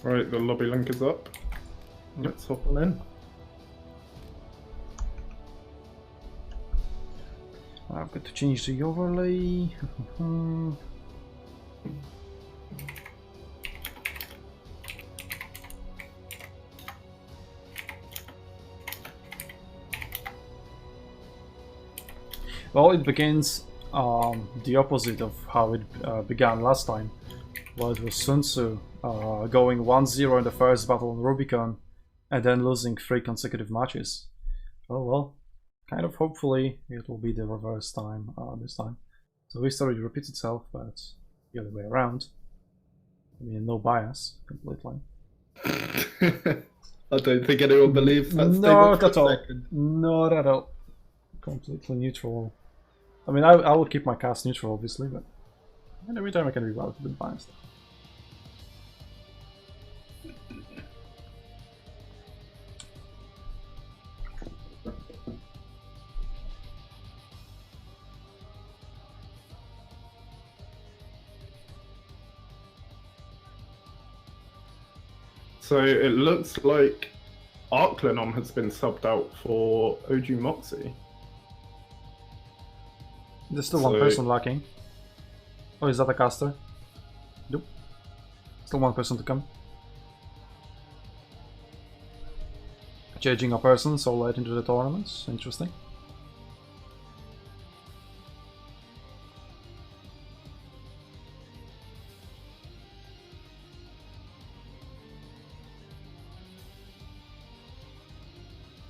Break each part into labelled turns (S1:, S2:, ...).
S1: Right, the lobby link is up. Let's hop on in.
S2: I've got to change the overlay. Well, it begins the opposite of how it began last time. Well, it was SUNTZU going 1-0 in the first battle on Rubicon and then losing 3 consecutive matches. Oh well, kind of hopefully it will be the reverse time this time. So history repeats itself, but the other way around. I mean, no bias, completely.
S1: I don't think anyone believes that statement.
S2: Not at all. Not at all. Completely neutral. I mean, I will keep my cast neutral, obviously, but every time I can be a little bit biased.
S1: So it looks like Arclenon has been subbed out for OG Moxie.
S2: There's still one person lacking. Oh, is that a caster? Nope. Still one person to come. Changing a person so late into the tournaments. Interesting.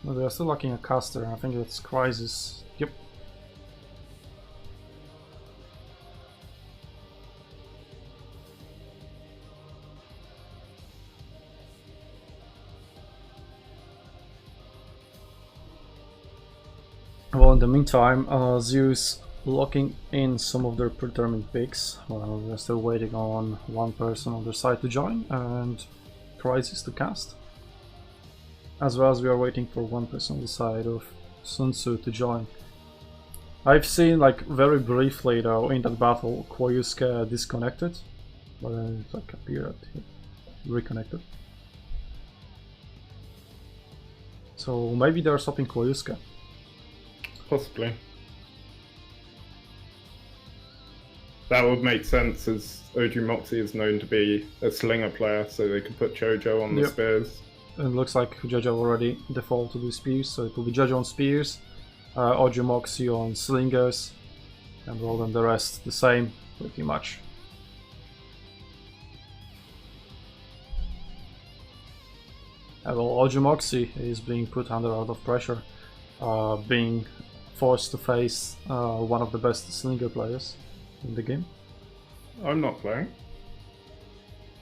S2: No, they are still lacking a caster. I think it's Crisis. Yep. Well, in the meantime, Zeus locking in some of their predetermined picks. We're still waiting on one person on their side to join and Crisis to cast. As well as we are waiting for one person on the side of SUNTZU to join. I've seen, like, very briefly though, in that battle, Koyusuke disconnected, but then it like appeared, reconnected. So maybe they're stopping Koyusuke.
S1: Possibly. That would make sense, as OG Moxie is known to be a slinger player, so they could put Jojo on the spears.
S2: It looks like Jojo already defaulted to spears, so it will be Jojo on spears, OG Moxie on slingers, and well, then the rest the same, pretty much. Well, OG Moxie is being put under a lot of pressure, being forced to face one of the best slinger players in the game.
S1: I'm not playing.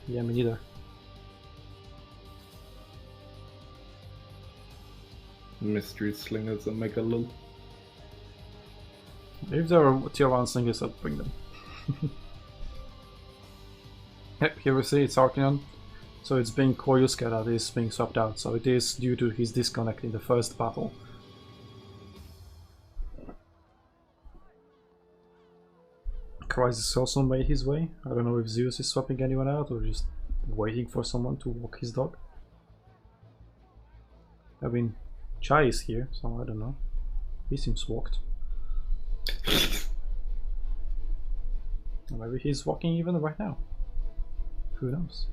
S2: Yeah, me neither.
S1: Mystery slingers and mega lol.
S2: If there are tier 1 slingers, I'd bring them. Yep, here we see it's Arclenon. So it's being Koyusuke that is being swapped out, so it is due to his disconnect in the first battle. Crisis also made his way. I don't know if Zeus is swapping anyone out or just waiting for someone to walk his dog. I mean, Chai is here, so I don't know. He seems walked. Or maybe he's walking even right now. Who knows?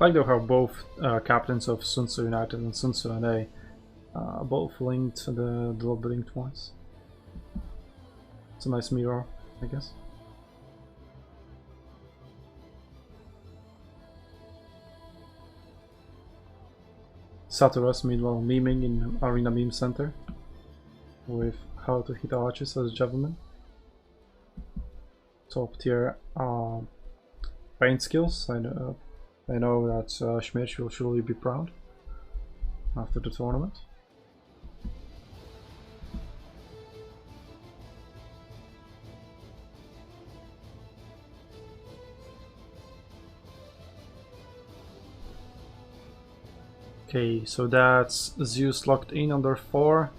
S2: I like though how both captains of SUNTZU United and SUNTZU NA both linked the lobby link twice. It's a nice mirror, I guess. Saturas meanwhile memeing in Arena Meme Center with how to hit arches as javelin. Top tier paint skills and They know that Schmidt will surely be proud after the tournament. Okay, so that's Zeus locked in under 4,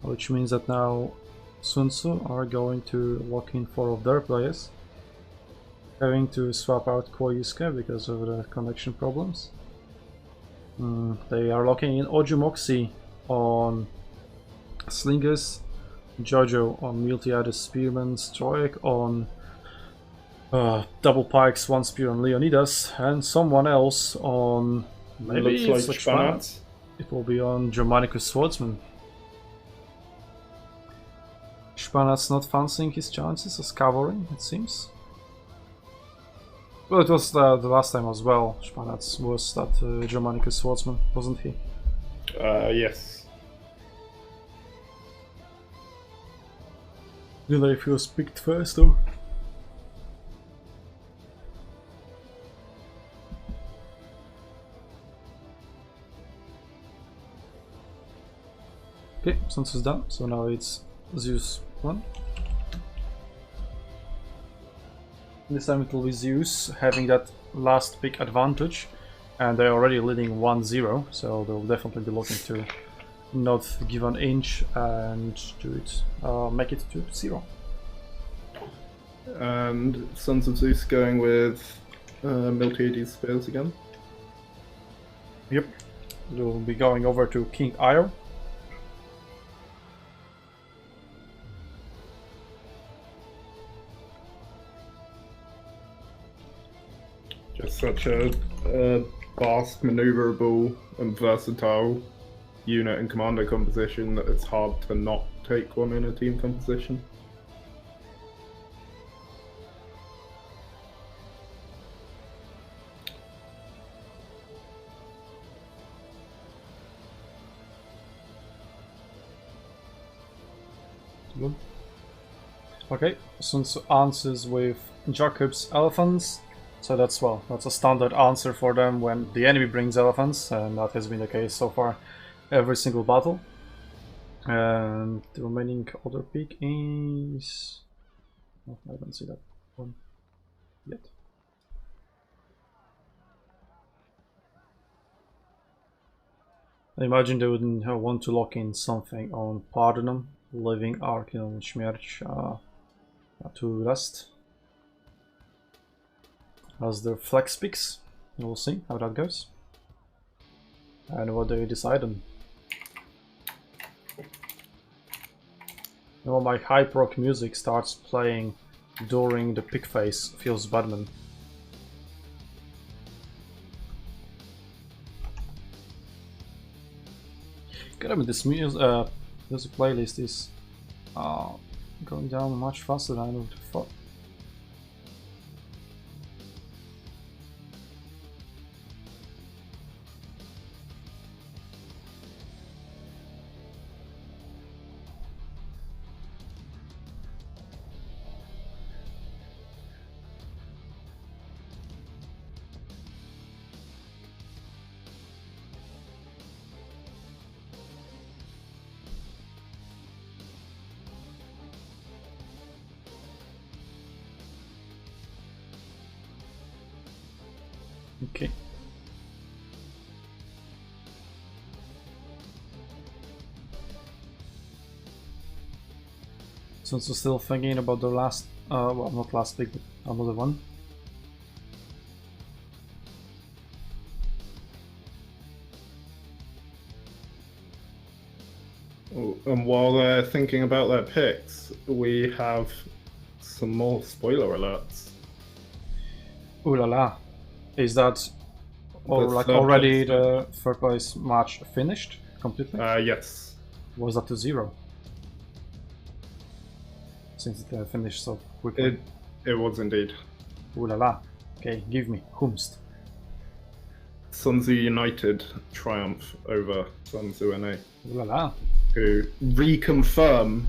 S2: which means that now SUNTZU are going to lock in 4 of their players, having to swap out Koyusuke because of the connection problems. They are locking in Ojumoxi on Slingers, Jojo on Miltiades Spearman, Stroik on Double Pikes, 1 Spear on Leonidas, and someone else on... Maybe
S1: looks
S2: it's
S1: like
S2: Spanat.
S1: Spanat.
S2: It will be on Germanicus Swordsman. Spanat's not fancying his chances as cavalry, it seems. Well, it was the last time as well. Spanat was that Germanicus Swordsman, wasn't he?
S1: Yes.
S2: Did I if he was picked first though? Okay, since it's done, so now it's Zeus 1. This time it will be Zeus having that last pick advantage, and they're already leading 1-0, so they'll definitely be looking to not give an inch and do it, make it to 0.
S1: And Sons of Zeus going with Miltiades Spears again.
S2: Yep, they'll be going over to King Io.
S1: Just such a fast, maneuverable, and versatile unit and commander composition that it's hard to not take one in a team composition.
S2: Good. Okay, Sun Tzu answers with Jacob's elephants. So that's a standard answer for them when the enemy brings elephants, and that has been the case so far every single battle. And the remaining other pick is... Oh, I don't see that one yet. I imagine they wouldn't want to lock in something on Pardonum, leaving Arkin and Schmerch to rest as their flex picks. We'll see how that goes and what they decide on. Now my high proc music starts playing during the pick phase feels bad, man. God, I mean, this music playlist is going down much faster than I would have thought. Okay. Since we're still thinking about the last, well, not last pick, but another one.
S1: Oh, and while they're thinking about their picks, we have some more spoiler alerts.
S2: Ooh la la. Is that
S1: Third
S2: already
S1: place.
S2: the third place match finished completely?
S1: Yes.
S2: Was that to 0? Since it finished so quickly.
S1: It was indeed.
S2: Ooh la la. Okay, give me. Whomst.
S1: SUNTZU United triumph over SUNTZU NA,
S2: Ooh la la.
S1: who reconfirm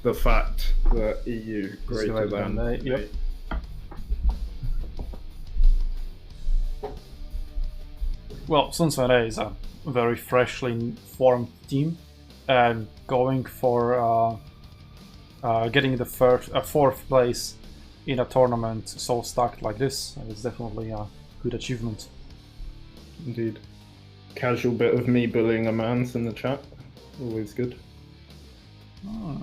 S1: the fact that EU greater than
S2: yep. Well, SUNTZU is a very freshly formed team, and going for getting the fourth place in a tournament so stacked like this is definitely a good achievement.
S1: Indeed. Casual bit of me bullying a man's in the chat. Always good.
S2: Hmm.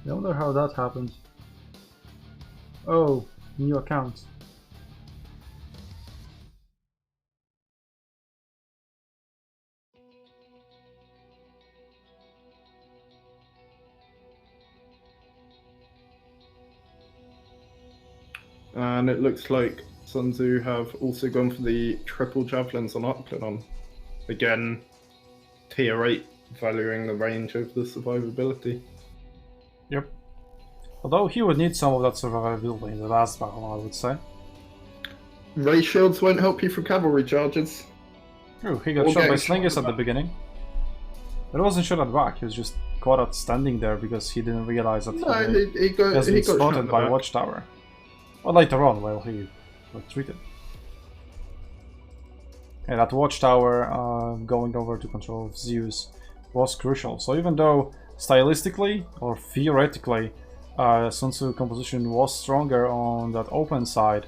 S2: I wonder how that happened. Oh, new account.
S1: And it looks like SUNTZU have also gone for the triple javelins on Arclinon. Again, tier 8, valuing the range of the survivability.
S2: Yep. Although he would need some of that survivability in the last battle, I would say.
S1: Ray shields won't help you from cavalry charges.
S2: True, he got shot by slingers at the beginning. But he wasn't shot at back, he was just caught out standing there because he didn't realize that he has been spotted by Watchtower. Or later on, while he retreated. And that Watchtower going over to control of Zeus was crucial. So even though stylistically or theoretically SUNTZU composition was stronger on that open side,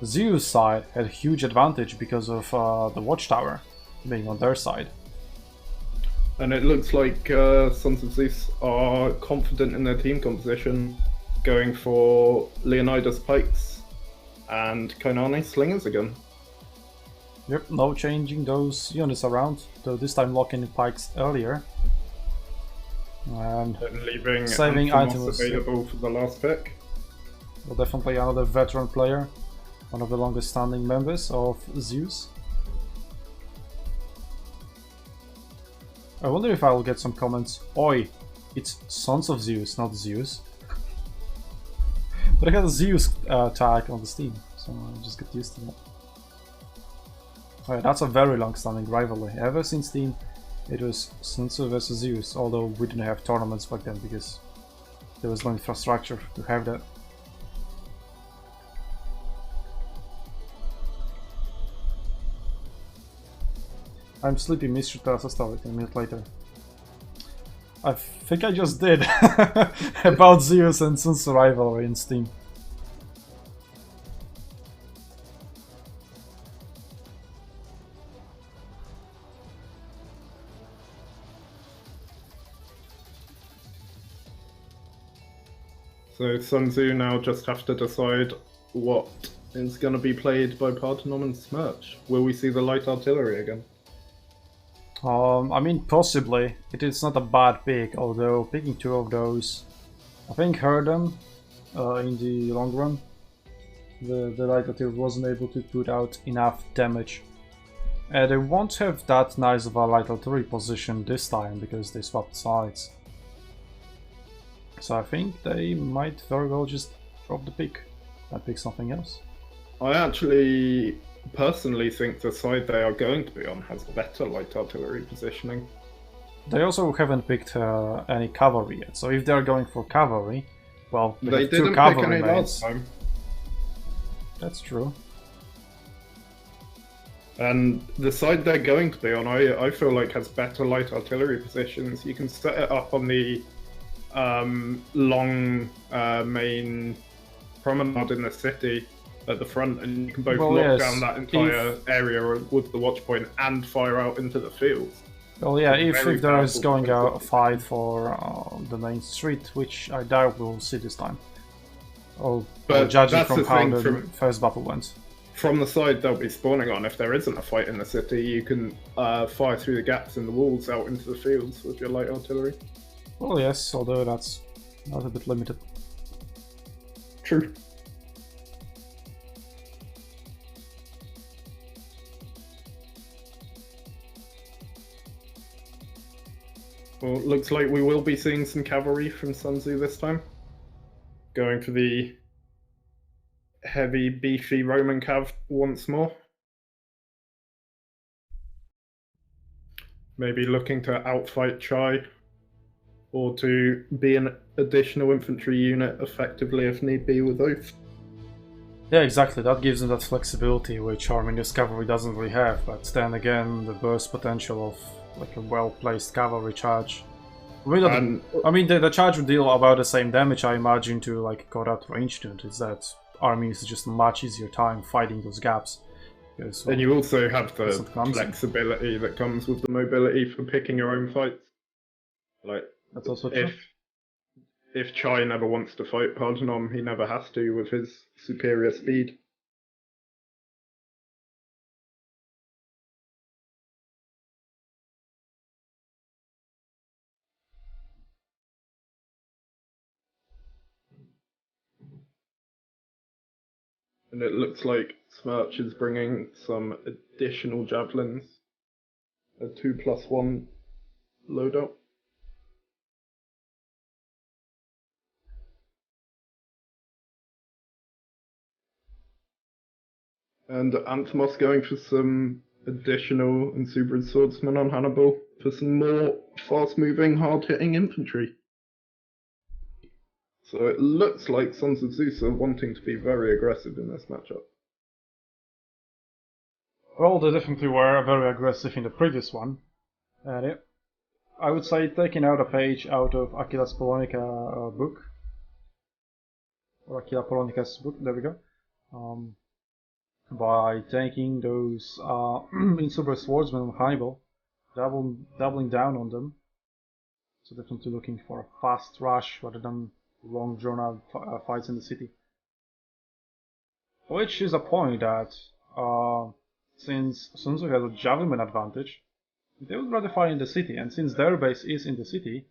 S2: Zeus side had a huge advantage because of the Watchtower being on their side.
S1: And it looks like Sons of Zeus are confident in their team composition, going for Leonidas Pikes and Kainani Slingers again.
S2: Yep, no changing those units around, though this time locking in Pikes earlier. And
S1: leaving
S2: saving items
S1: available for the last pick.
S2: Well, definitely another veteran player, one of the longest standing members of Zeus. I wonder if I'll get some comments. Oi, it's Sons of Zeus, not Zeus. But I got a Zeus tag on the Steam, so I'll just get used to that. Alright, that's a very long-standing rivalry. Ever since Steam, it was SUNTZU versus Zeus, although we didn't have tournaments back then because there was no infrastructure to have that. I'm sleepy, Mr. Terasa started a minute later. I think I just did about Zeus and SUNTZU rivalry in Steam.
S1: So SUNTZU now just have to decide what is going to be played by Parthenon and Smirch. Will we see the light artillery again?
S2: I mean, possibly. It is not a bad pick, although picking two of those, I think, hurt them in the long run. The light artillery wasn't able to put out enough damage. They won't have that nice of a light artillery position this time because they swapped sides. So I think they might very well just drop the pick and pick something else.
S1: I actually personally think the side they are going to be on has better light artillery positioning.
S2: They also haven't picked any cavalry yet, so if they're going for cavalry, well,
S1: they
S2: didn't
S1: pick any last time.
S2: That's true.
S1: And the side they're going to be on, I feel like has better light artillery positions. You can set it up on the long main promenade in the city at the front, and you can both lock down that entire area with the watch point and fire out into the fields.
S2: Well, yeah, if there is going a fight for the main street, which I doubt we'll see this time. But judging from how the first battle went.
S1: From the side they'll be spawning on, if there isn't a fight in the city, you can fire through the gaps in the walls out into the fields with your light artillery.
S2: Well, yes, although that's not a bit limited.
S1: True. Well, looks like we will be seeing some cavalry from SUNTZU this time. Going for the heavy, beefy Roman cav once more. Maybe looking to outfight Chai or to be an additional infantry unit effectively if need be with Oath.
S2: Yeah, exactly. That gives them that flexibility, which Arminius cavalry doesn't really have. But then again, the burst potential of like a well-placed cavalry charge. I mean, the charge would deal about the same damage, I imagine, to like Korat ranged unit. Is that Arminius is just a much easier time fighting those gaps. Because, well,
S1: and you also have the flexibility that comes with the mobility for picking your own fights. Like,
S2: that's also true.
S1: If Chai never wants to fight Parthenon, he never has to with his superior speed. And it looks like Smirch is bringing some additional javelins. A 2+1 loadout. And Anthemos going for some additional Insubrid swordsmen on Hannibal for some more fast-moving, hard-hitting infantry. So it looks like Sons of Zeus are wanting to be very aggressive in this matchup.
S2: Well, they definitely were very aggressive in the previous one. And I would say taking out a page out of Achilles Polonica book. Or Aquila Polonica's book, there we go. By taking those Insubrid swordsmen on Hannibal, doubling down on them. So definitely looking for a fast rush rather than long drawn out fights in the city. Which is a point that since SUNTZU has a javelin advantage, they would rather fight in the city, and since their base is in the city,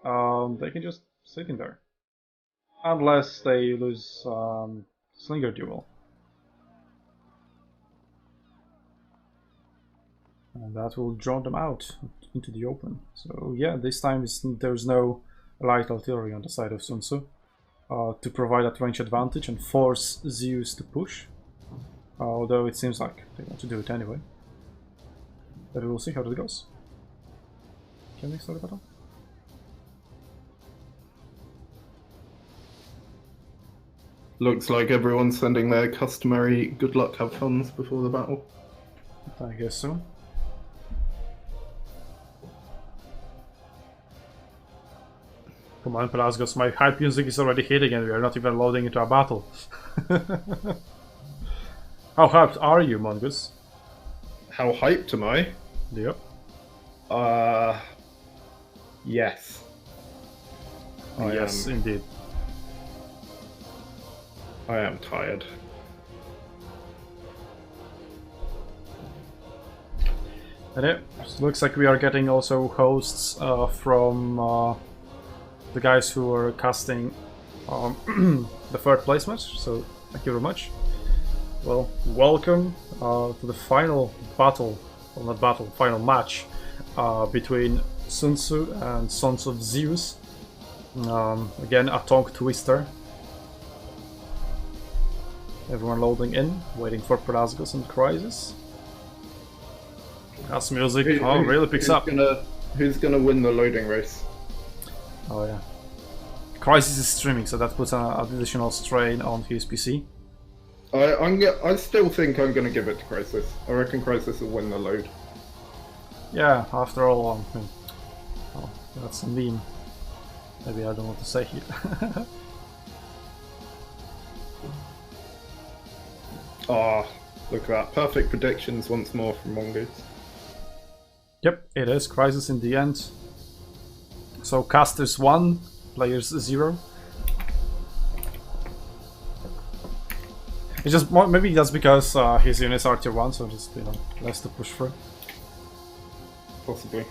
S2: they can just sit in there. Unless they lose Slinger duel. And that will draw them out into the open. So yeah, this time there's no light artillery on the side of SUNTZU to provide that range advantage and force Zeus to push. Although it seems like they want to do it anyway. But we'll see how that goes. Can we start the battle?
S1: Looks like everyone's sending their customary good luck, have funs before the battle.
S2: I guess so. Come on, Pelasgos, my hype music is already hitting and we are not even loading into a battle. How hyped are you, Mongoose?
S1: How hyped am I?
S2: Yep.
S1: Yes.
S2: Yes, indeed.
S1: I am tired.
S2: And it looks like we are getting also hosts from the guys who are casting the third place match, so thank you very much. Well, welcome to the final battle, well not battle, final match between SUNTZU and Sons of Zeus. Again, a tongue twister. Everyone loading in, waiting for Pelasgos and Crisis. That's music, really picks up.
S1: Who's gonna win the loading race?
S2: Oh yeah. Crisis is streaming, so that puts an additional strain on his PC.
S1: I still think I'm gonna give it to Crisis. I reckon Crisis will win the load.
S2: Yeah, after all, that's a meme. Maybe I don't want to say here.
S1: Look at that. Perfect predictions once more from Mongoose.
S2: Yep, it is. Crisis in the end. So casters 1, players 0. It's just maybe that's because his units are tier 1, so just less to push for.
S1: Possibly.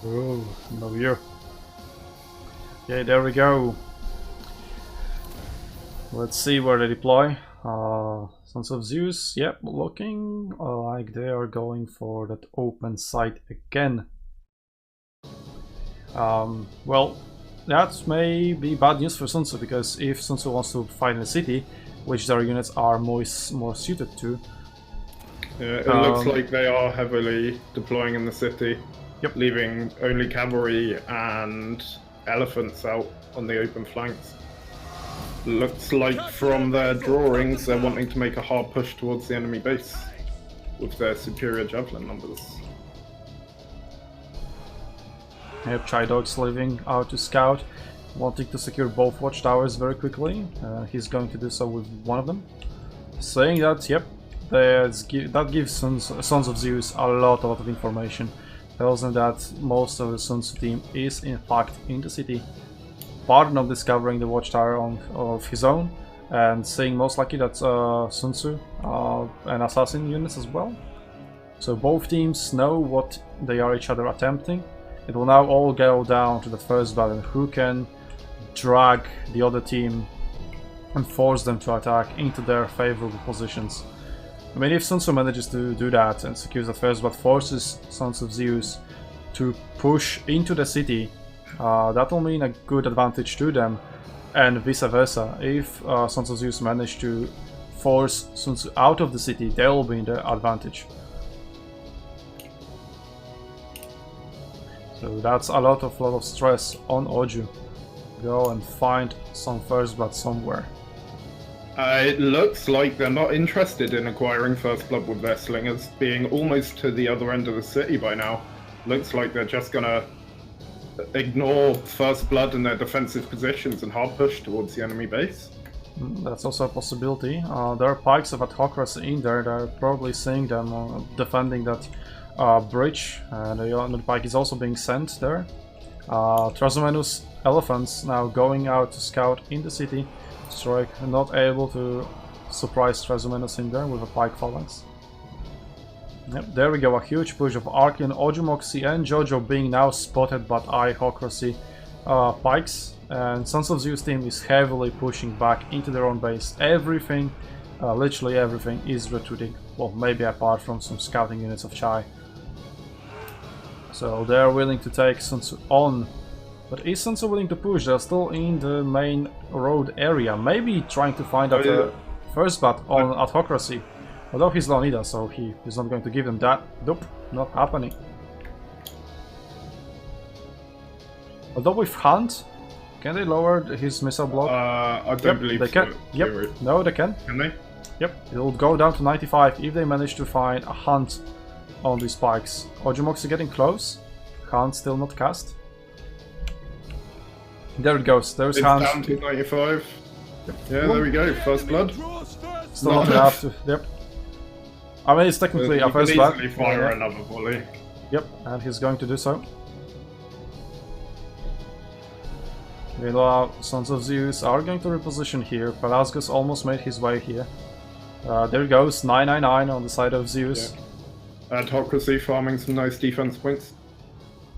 S2: Oh, no you. Okay, there we go. Let's see where they deploy. Sons of Zeus, yep, looking like they are going for that open site again. Well, that may be bad news for SUNTZU, because if SUNTZU wants to fight in the city, which their units are more suited to,
S1: Yeah, it looks like they are heavily deploying in the city,
S2: Yep.
S1: leaving only cavalry and elephants out on the open flanks. Looks like from their drawings they're wanting to make a hard push towards the enemy base with their superior javelin numbers.
S2: Yep, Chai Dog's leaving out to scout, wanting to secure both watchtowers very quickly. He's going to do so with one of them. Saying that, yep, that gives Sons of Zeus a lot of information. Tells them that most of the SUNTZU team is in fact in the city. Pardon of discovering the watchtower of his own, and seeing most likely that SUNTZU and assassin units as well. So both teams know what they are each other attempting. It will now all go down to the first battle, who can drag the other team and force them to attack into their favorable positions. I mean, if SUNTZU manages to do that and secures the first but forces Sons of Zeus to push into the city, that will mean a good advantage to them, and vice versa. If Sons of Zeus manage to force SUNTZU out of the city, they will be in the advantage. So that's a lot of stress on Oju. Go and find some first blood somewhere.
S1: It looks like they're not interested in acquiring first blood with their slingers, being almost to the other end of the city by now. Looks like they're just gonna ignore first blood in their defensive positions and hard push towards the enemy base.
S2: That's also a possibility. There are pikes of autocracy in there. They're probably seeing them defending that bridge, and the pike is also being sent there. Trazumenu's elephants now going out to scout in the city. Strike not able to surprise Trazumenus in there with a pike phalanx. Yep, there we go, a huge push of Archeon, Ojumoxi and Jojo being now spotted by Ihocracy pikes, and Sons of Zeus team is heavily pushing back into their own base. Everything, literally everything, is retreating. Well, maybe apart from some scouting units of Chai. So they're willing to take SUNTZU on. But is SUNTZU willing to push? They're still in the main road area. Maybe trying to find out first bat on Autocracy. Although he's Leonidas, so he is not going to give them that. Nope, not happening. Although with Hunt, can they lower his missile block?
S1: I don't believe
S2: they can.
S1: So.
S2: Yep, no, they can.
S1: Can they?
S2: Yep, it'll go down to 95 if they manage to find a Hunt on these spikes. Ojumox is getting close. Hunt still not cast. There it goes. There's
S1: it's
S2: Hunt.
S1: Down to 95. Yep. Yeah, there we go. First blood.
S2: Still not enough to. Yep. I mean, it's technically a first blood.
S1: Easily fire another volley.
S2: Yep, and he's going to do so. Meanwhile, Sons of Zeus are going to reposition here. Pelasgus almost made his way here. There goes 999 on the side of Zeus.
S1: Yeah. Autocracy farming some nice defense points.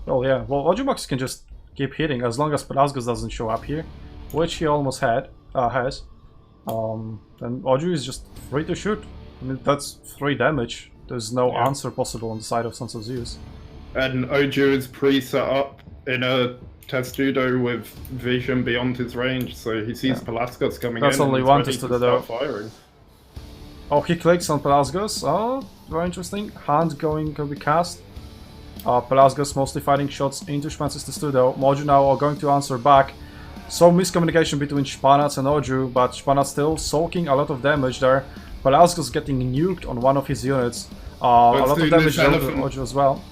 S2: Oh yeah, well, Ojumox can just keep hitting as long as Pelasgus doesn't show up here, which he almost has. Then Oju is just free to shoot. I mean, that's 3 damage. There's no answer possible on the side of Sons of Zeus.
S1: And Oju is pre-set up in a testudo with vision beyond his range, so he sees Pelasgus coming
S2: That's
S1: in.
S2: only
S1: and
S2: one
S1: he's ready
S2: testudo
S1: to start firing.
S2: Oh, he clicks on Pelasgus. Oh, very interesting. Hand going to be cast. Pelasgus mostly fighting shots into Schmanz's testudo. Moju now are going to answer back. Some miscommunication between Spanac and Oju, but Spanac still soaking a lot of damage there. Pelasgus getting nuked on one of his units. A lot of damage there to Oju as well.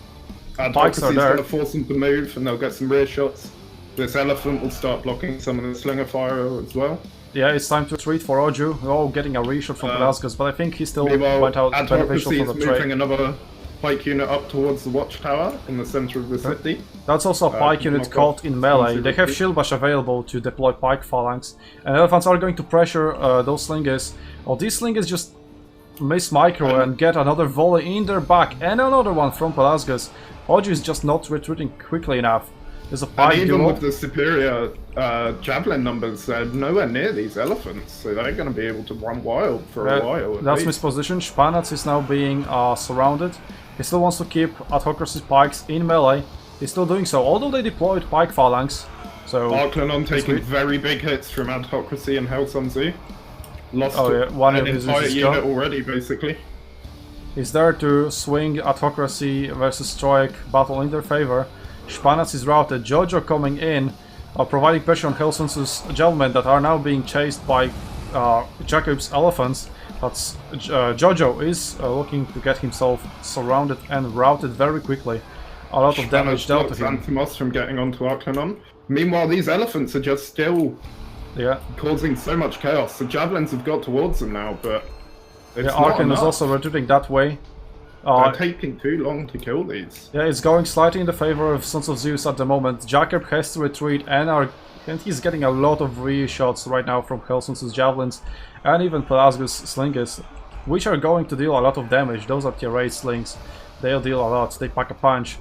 S2: Pikes are there.
S1: Going to force them to move and they'll get some rear shots. This elephant will start blocking some of the slinger fire as well.
S2: Yeah, it's time to retreat for Oju. Oh, getting a reshot from Pelasgus, but I think he still went out beneficial for the trade.
S1: Moving another pike unit up towards the watchtower in the center of the city.
S2: That's also a pike unit caught in melee. They have shield bash available to deploy pike phalanx, and elephants are going to pressure those slingers. Oh, these slingers just miss micro and get another volley in their back, and another one from Pelasgus. Oju is just not retreating quickly enough. There's a pike
S1: and even
S2: duel.
S1: with the superior javelin numbers, they're nowhere near these elephants, so they're going to be able to run wild for a while.
S2: That's mispositioned. Spanac is now being surrounded. He still wants to keep Autocracy's pikes in melee. He's still doing so, although they deployed pike phalanx. So
S1: Arklanon taking very big hits from Autocracy and SUNTZU. Lost
S2: one
S1: an
S2: of his
S1: entire
S2: units
S1: unit
S2: gone.
S1: already, basically.
S2: He's there to swing Autocracy versus Strike battle in their favor. Spanac is routed. Jojo coming in, providing pressure on Hellson's gentlemen that are now being chased by Jacob's elephants. But Jojo is looking to get himself surrounded and routed very quickly. A lot of damage dealt to him.
S1: Antimos from getting onto Arclanon. Meanwhile, these elephants are just still causing so much chaos. The javelins have got towards them now, but
S2: Arcan is also retreating that way.
S1: They're taking too long to kill these.
S2: Yeah, it's going slightly in the favor of Sons of Zeus at the moment. Jacob has to retreat, and he's getting a lot of re-shots right now from Hellson's javelins, and even Pelasgus slingers, which are going to deal a lot of damage. Those are tier 8 slings. They'll deal a lot. They pack a punch.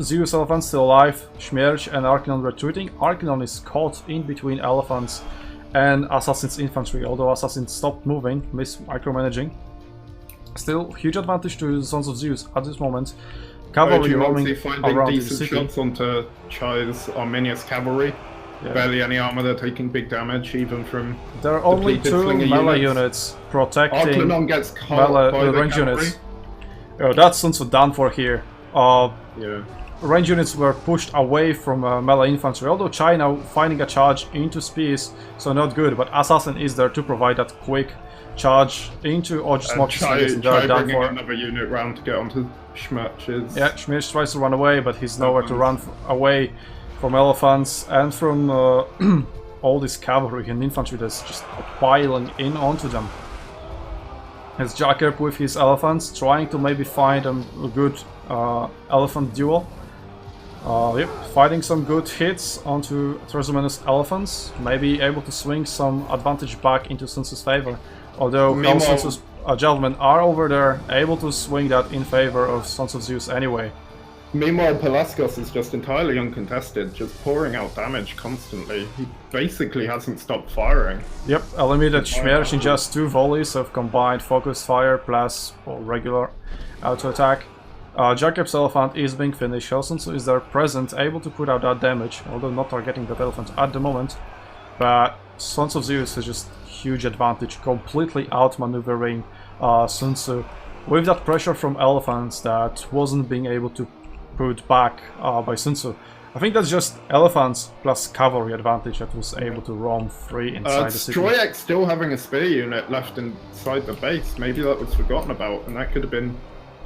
S2: Zeus elephants still alive. Schmierch and Arcanon retreating. Arcanon is caught in between elephants and Assassin's infantry, although Assassins stopped moving, micromanaging. Still, huge advantage to Sons of Zeus at this moment. Cavalry roaming around the city.
S1: Shots onto Chai's Arminius cavalry.
S2: Yeah.
S1: Barely any armor, they're taking big damage, even from
S2: there are only 2 melee units protecting
S1: gets
S2: the range units. Oh, that's SUNTZU done for here. Range units were pushed away from melee infantry, although Chai now finding a charge into spears, so not good, but Assassin is there to provide that quick charge into Smok Slingers, and they're done for.
S1: Another unit round to get onto Schmerch's.
S2: Yeah, Schmerch tries to run away, but he's nowhere to run away from elephants and from all this cavalry and infantry that's just piling in onto them. It's Jacob with his elephants trying to maybe find a good elephant duel. Fighting some good hits onto Trezumenus elephants, maybe able to swing some advantage back into SUNTZU's favor. Although SUNTZU's gentlemen are over there, able to swing that in favor of Sons of Zeus anyway.
S1: Meanwhile, Pelasgos is just entirely uncontested, just pouring out damage constantly. He basically hasn't stopped firing.
S2: Yep, eliminated Schmerch in just 2 volleys of combined focused fire plus regular auto attack. Jacob's elephant is being finished. SUNTZU is there present, able to put out that damage, although not targeting that elephant at the moment. But Sons of Zeus has just huge advantage, completely outmaneuvering SUNTZU with that pressure from elephants that wasn't being able to put back by SUNTZU. I think that's just elephants plus cavalry advantage that was able to roam free inside the city.
S1: Stroyek still having a spear unit left inside the base. Maybe that was forgotten about, and that could have been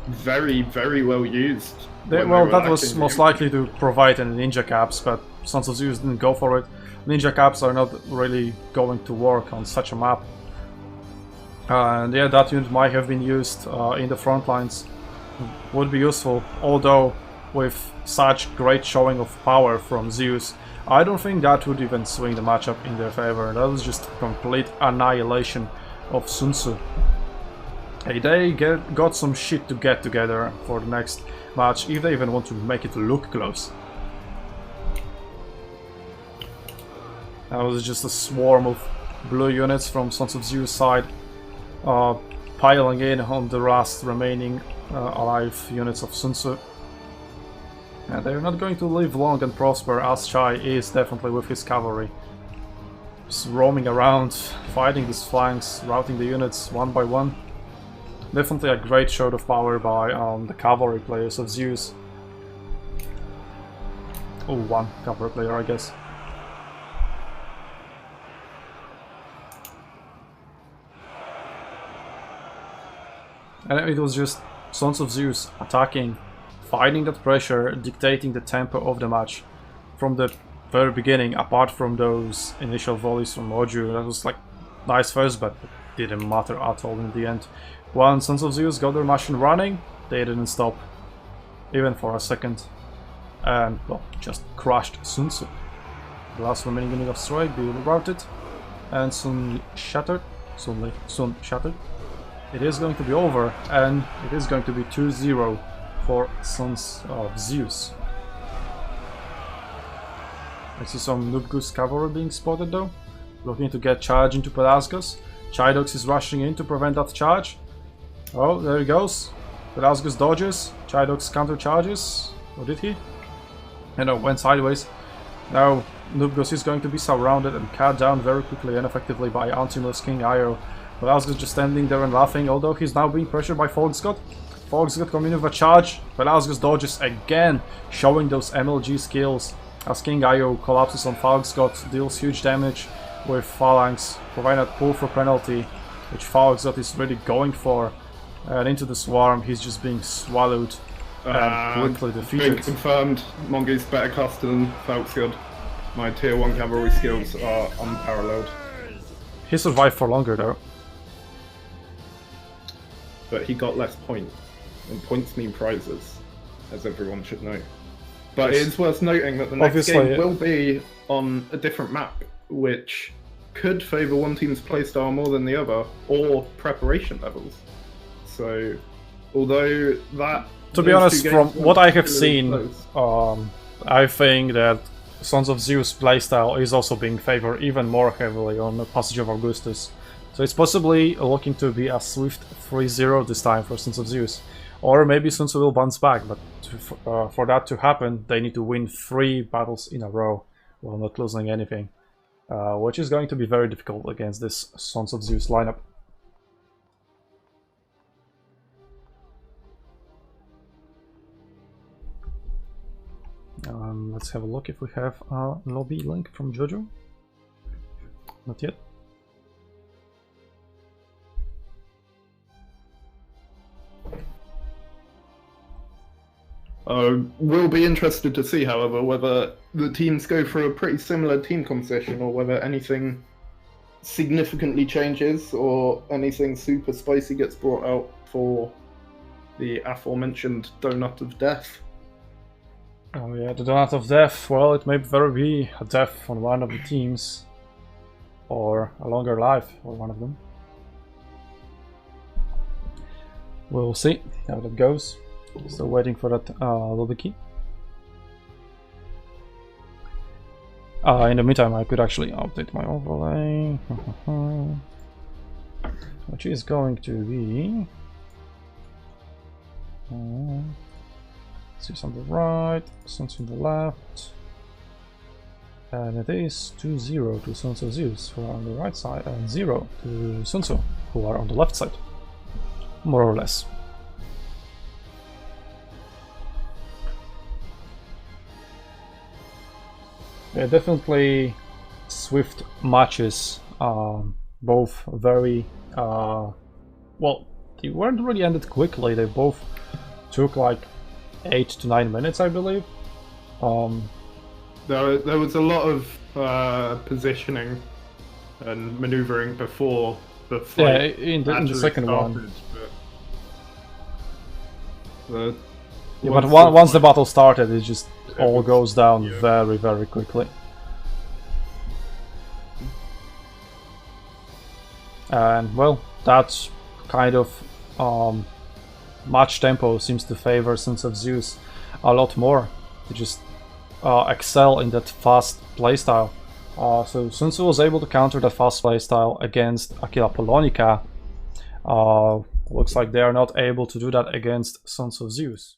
S1: very, very well used.
S2: Well, that was most likely to provide any ninja caps, but Sons of Zeus didn't go for it. Ninja caps are not really going to work on such a map. And yeah, that unit might have been used in the front lines. Would be useful, although with such great showing of power from Zeus, I don't think that would even swing the matchup in their favor. That was just complete annihilation of SUNTZU. Hey, they got some shit to get together for the next match, if they even want to make it look close. That was just a swarm of blue units from Sons of Zeus side, piling in on the last remaining alive units of SUNTZU. And they're not going to live long and prosper, as Chai is definitely with his cavalry. Just roaming around, fighting his flanks, routing the units one by one. Definitely a great show of power by the cavalry players of Zeus. Oh, one cavalry player, I guess. And it was just Sons of Zeus attacking, fighting that pressure, dictating the tempo of the match from the very beginning, apart from those initial volleys from Oju. That was like nice first, but it didn't matter at all in the end. Once Sons of Zeus got their machine running, they didn't stop, even for a second, and well, just crushed SUNTZU. The last remaining unit of Strike being routed, and soon shattered. Soon shattered. It is going to be over, and it is going to be 2-0 for Sons of Zeus. I see some Noobgoose cavalry being spotted though, looking to get charge into Pelasgus. Chidox is rushing in to prevent that charge. Oh, there he goes. Pelasgus dodges, Chidox counter charges. Or did he? No, went sideways. Now Noobgoose is going to be surrounded and cut down very quickly and effectively by Antimos King Io. Velasquez just standing there and laughing, although he's now being pressured by Foxgod. Foxgod coming with a charge. Velasquez dodges again, showing those MLG skills as King Io collapses on Foxgod, deals huge damage with Phalanx, providing that pull for penalty, which Foxgod is really going for. And into the swarm, he's just being swallowed and quickly defeated.
S1: Being confirmed, Mongoose better caster than Foxgod. My tier 1 cavalry skills are unparalleled.
S2: He survived for longer though.
S1: But he got less points, and points mean prizes, as everyone should know. But it is worth noting that the next game will be on a different map, which could favour one team's playstyle more than the other, or preparation levels. So, although that...
S2: To be honest, from what I have seen, I think that Sons of Zeus playstyle is also being favoured even more heavily on the Passage of Augustus. So it's possibly looking to be a swift 3-0 this time for Sons of Zeus. Or maybe SUNTZU will bounce back, but for that to happen, they need to win 3 battles in a row while not losing anything. Which is going to be very difficult against this Sons of Zeus lineup. Let's have a look if we have a lobby link from Jojo. Not yet.
S1: We'll be interested to see, however, whether the teams go for a pretty similar team composition or whether anything significantly changes or anything super spicy gets brought out for the aforementioned Donut of Death.
S2: Oh yeah, the Donut of Death. Well, it may very be a death on one of the teams, or a longer life for one of them. We'll see how that goes. Still waiting for that lobby key. In the meantime, I could actually update my overlay, which is going to be... Zeus on the right, SUNTZU on the left, and it is 2-0 to Sons of Zeus, who are on the right side, and 0 to SUNTZU, who are on the left side, more or less. Yeah, definitely swift matches, both very, well, they weren't really ended quickly, they both took like 8 to 9 minutes, I believe.
S1: There was a lot of positioning and maneuvering before the fight.
S2: Yeah, in the second one. But once the battle started, it just all goes down very, very quickly. And well, that kind of match tempo seems to favor Sons of Zeus a lot more. They just excel in that fast playstyle. So SUNTZU was able to counter that fast playstyle against Aquila Polonica. Looks like they are not able to do that against Sons of Zeus.